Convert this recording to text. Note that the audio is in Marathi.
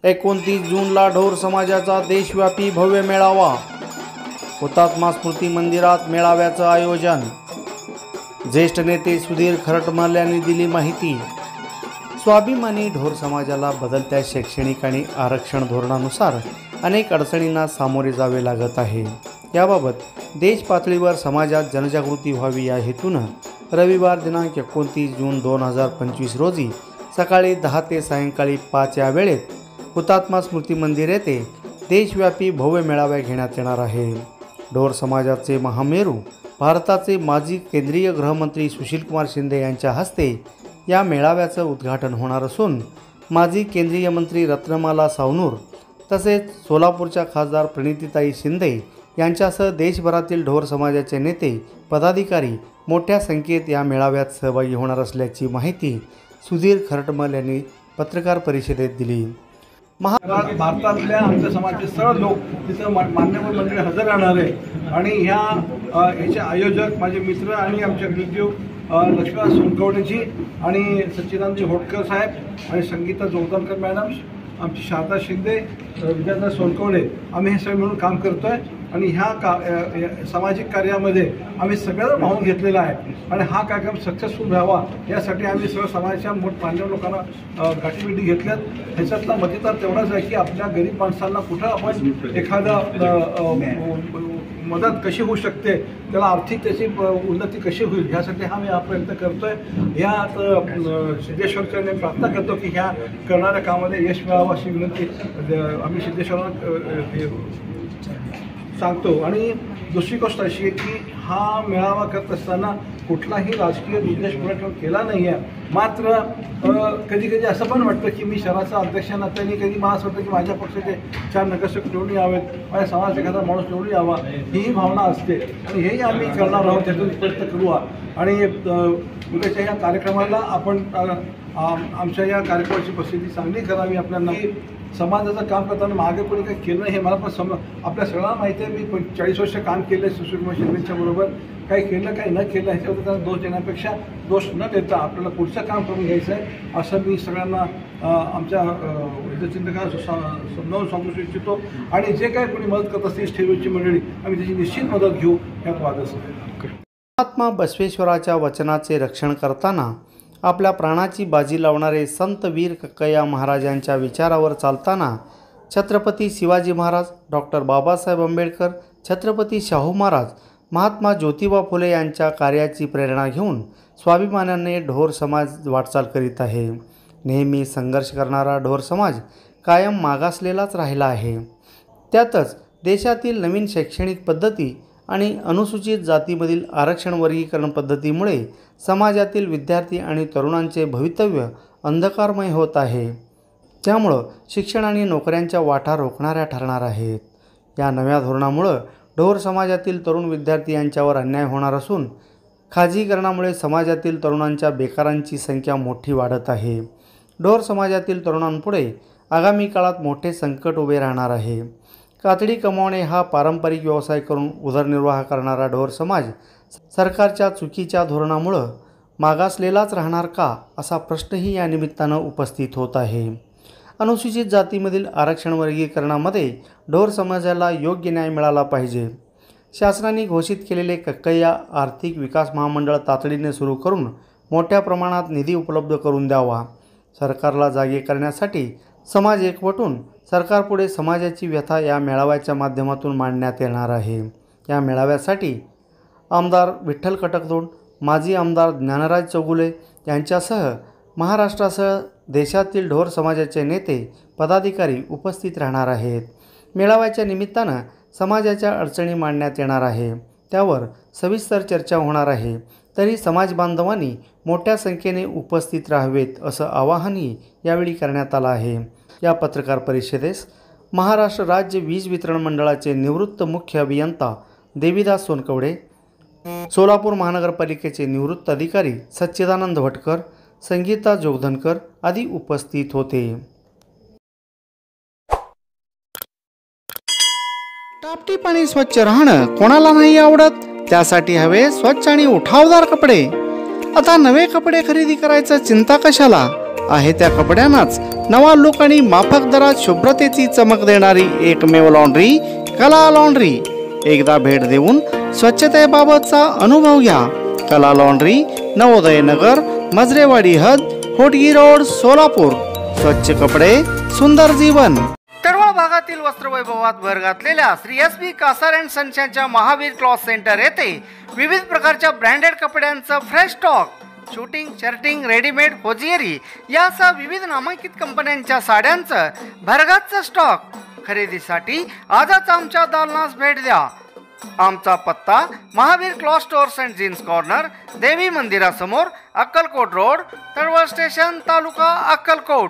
29 जूनला ढोर समाजाचा देशव्यापी भव्य मेळावा. हुतात्मा स्मृती मंदिरात मेळाव्याचं आयोजन. ज्येष्ठ नेते सुधीर खरटमल यांनी दिली माहिती. स्वाभिमानी ढोर समाजाला बदलत्या शैक्षणिक आणि आरक्षण धोरणानुसार अनेक अडचणींना सामोरे जावे लागत आहे. याबाबत देश पातळीवर समाजात जनजागृती व्हावी या हेतूनं रविवार दिनांक 29 जून 2025 रोजी सकाळी 10 ते सायंकाळी 5 या वेळेत हुतात्मा स्मृती मंदिर येथे देशव्यापी भव्य मेळावा घेण्यात येणार आहे. ढोर समाजाचे महामेरू भारताचे माजी केंद्रीय गृहमंत्री सुशीलकुमार शिंदे यांच्या हस्ते या मेळाव्याचं उद्घाटन होणार असून माजी केंद्रीय मंत्री रत्नमाला सावनूर तसेच सोलापूरच्या खासदार प्रणितीताई शिंदे यांच्यासह देशभरातील ढोर समाजाचे नेते पदाधिकारी मोठ्या संख्येत या मेळाव्यात सहभागी होणार असल्याची माहिती सुधीर खरटमल यांनी पत्रकार परिषदेत दिली. भारतातल्या आमच्या समाजाचे सर्व लोक तिथं मान्यवर मंडळी हजर राहणार आहे आणि ह्याचे आयोजक माझे मित्र आणि आमचे रिलेटिव्ह लक्ष्मण सोनकवडेजी आणि सच्चिदानंद होटकर साहेब आणि संगीता जोगदानकर मॅडम, आमची शारदा शिंदे, विद्याधर सोनकवडे, आम्ही हे सगळे मिळून काम करतो आहे आणि ह्या सामाजिक कार्यामध्ये आम्ही सगळ्यांना भावून घेतलेला आहे आणि हा कार्यक्रम सक्सेसफुल व्हावा यासाठी आम्ही सर्व समाजाच्या मान्यवर लोकांना गाठीभेटी घेतल्यात. ह्याच्यातला मतितार तेवढाच आहे की आपल्या गरीब माणसांना कुठं आपण एखादा मदत कशी होऊ शकते, त्याला आर्थिक त्याची उन्नती कशी होईल ह्यासाठी आम्ही हा प्रयत्न करतो आहे. यात सिद्धेश्वरकडे प्रार्थना करतो की ह्या करणाऱ्या कामामध्ये यश मिळावं अशी विनंती आम्ही सिद्धेश्वरांना सांगतो. आणि दुसरी गोष्ट अशी आहे की हा मेळावा करत असताना कुठलाही राजकीय उद्देश पुढे केला नाही आहे. मात्र कधी कधी असं पण वाटतं की मी शहराचा अध्यक्ष नात्याने कधी मला असं वाटतं की माझ्या पक्षाचे 4 नगरसेवक निवडून यावेत, माझ्या समाजाचा एखादा माणूस निवडून यावा, ही भावना असते आणि हेही आम्ही करणार आहोत. त्यातून प्रयत्न करू आणि उद्याच्या या कार्यक्रमाला आपण आमच्या या कार्यक्रमाची प्रसिद्धी चांगली करावी. आपल्याला समाजाचं काम करताना मागे कोणी काही केलं नाही हे मला पण आपल्या सगळ्यांना माहिती आहे. मी 40 वर्ष काम केलं आहे सुशीलकुमार शिंदेच्या बरोबर. काही केलं काही न केलं ह्याच्यावर त्यांना दोष देण्यापेक्षा दोष न देता आपल्याला पुढचं काम करून घ्यायचं आहे असं मी सगळ्यांना आमच्या हितचिंतकांना समजावून सांगू इच्छितो. आणि जे काही कोणी मदत करत असतील ठेवीची मंडळी आम्ही त्याची निश्चित मदत घेऊ यात वादच नाही. महात्मा बसवेश्वराच्या वचनाचे रक्षण करताना आपल्या प्राणाची बाजी लावणारे संत वीर कक्कय्या महाराजांच्या विचारावर चालताना छत्रपती शिवाजी महाराज, डॉक्टर बाबासाहेब आंबेडकर, छत्रपती शाहू महाराज, महात्मा ज्योतिबा फुले यांच्या कार्याची प्रेरणा घेऊन स्वाभिमानाने ढोर समाज वाटचाल करीत आहे. नेहमी संघर्ष करणारा ढोर समाज कायम मागासलेलाच राहिला आहे. त्यातच देशातील नवीन शैक्षणिक पद्धती आणि अनुसूचित जातीमधील आरक्षण वर्गीकरण पद्धतीमुळे समाजातील विद्यार्थी आणि तरुणांचे भवितव्य अंधकारमय होत आहे. त्यामुळं शिक्षण आणि नोकऱ्यांच्या वाटा रोखणाऱ्या ठरणार आहेत. या नव्या धोरणामुळं ढोर समाजातील तरुण विद्यार्थी यांच्यावर अन्याय होणार असून खाजगीकरणामुळे समाजातील तरुणांच्या बेकारांची संख्या मोठी वाढत आहे. ढोर समाजातील तरुणांपुढे आगामी काळात मोठे संकट उभे राहणार आहे. कातडी कमावणे हा पारंपरिक व्यवसाय करून उदरनिर्वाह करणारा ढोर समाज सरकारच्या चुकीच्या धोरणामुळं मागासलेलाच राहणार का असा प्रश्नही या निमित्तानं उपस्थित होत आहे. अनुसूचित जातीमधील आरक्षण वर्गीकरणामध्ये ढोर समाजाला योग्य न्याय मिळाला पाहिजे. शासनाने घोषित केलेले कक्कय्या आर्थिक विकास महामंडळ तातडीने सुरू करून मोठ्या प्रमाणात निधी उपलब्ध करून द्यावा. सरकारला जागे करण्यासाठी समाज एकवटून सरकारपुढे समाजाची व्यथा या मेळाव्याच्या माध्यमातून मांडण्यात येणार आहे. या मेळाव्यासाठी आमदार विठ्ठल कटकदोड, माजी आमदार ज्ञानराज चौगुले यांच्यासह महाराष्ट्रासह देशातील ढोर समाजाचे नेते पदाधिकारी उपस्थित राहणार आहेत. मेळाव्याच्या निमित्तानं समाजाच्या अडचणी मांडण्यात येणार आहे. त्यावर सविस्तर चर्चा होणार आहे. तरी समाज बांधवांनी मोठ्या संख्येने उपस्थित राहावेत असं आवाहनही यावेळी करण्यात आलं आहे. या पत्रकार परिषदेस महाराष्ट्र राज्य वीज वितरण मंडळाचे निवृत्त मुख्य अभियंता देवीदास सोनकवडे, सोलापूर महानगरपालिकेचे निवृत्त अधिकारी सच्चिदानंद भटकर, संगीता जोगधनकर आदी उपस्थित होते. टापटीप आणि स्वच्छ राहणं कोणाला नाही आवडत. त्यासाठी हवे स्वच्छ आणि उठावदार कपडे. आता नवे कपडे खरेदी करायचं चिंता कशाला. आहे त्या कपड्यांनाच नवा लुक आणि माफक दरात शुभ्रतेची चमक देणारी एकमेव लॉन्ड्री कला लॉन्ड्री. एकदा भेट देऊन स्वच्छतेबाबतचा अनुभव घ्या. कला लॉन्ड्री, नवोदय नगर, मजरेवाडी हद, होटगी रोड, सोलापूर. स्वच्छ कपडे, सुंदर जीवन. तळवळ भागातील वस्त्रवैभवात भर घातलेल्या श्री SP कासार अँड सन्सच्या महावीर क्लॉथ सेंटर येथे विविध प्रकारच्या ब्रँडेड कपड्यांचं fresh stock, suiting, shirting, readymade, hosiery यासह विविध नामांकित कंपन्यांच्या साड्यांचं भरगच्च स्टॉक. खरेदीसाठी आजच आमच्या दालनास भेट द्या. आमचा पत्ता Mahavir cloth stores and jeans corner, देवी मंदिरासमोर, अक्कलकोट रोड, तळवळ स्टेशन, तालुका अक्कलकोट.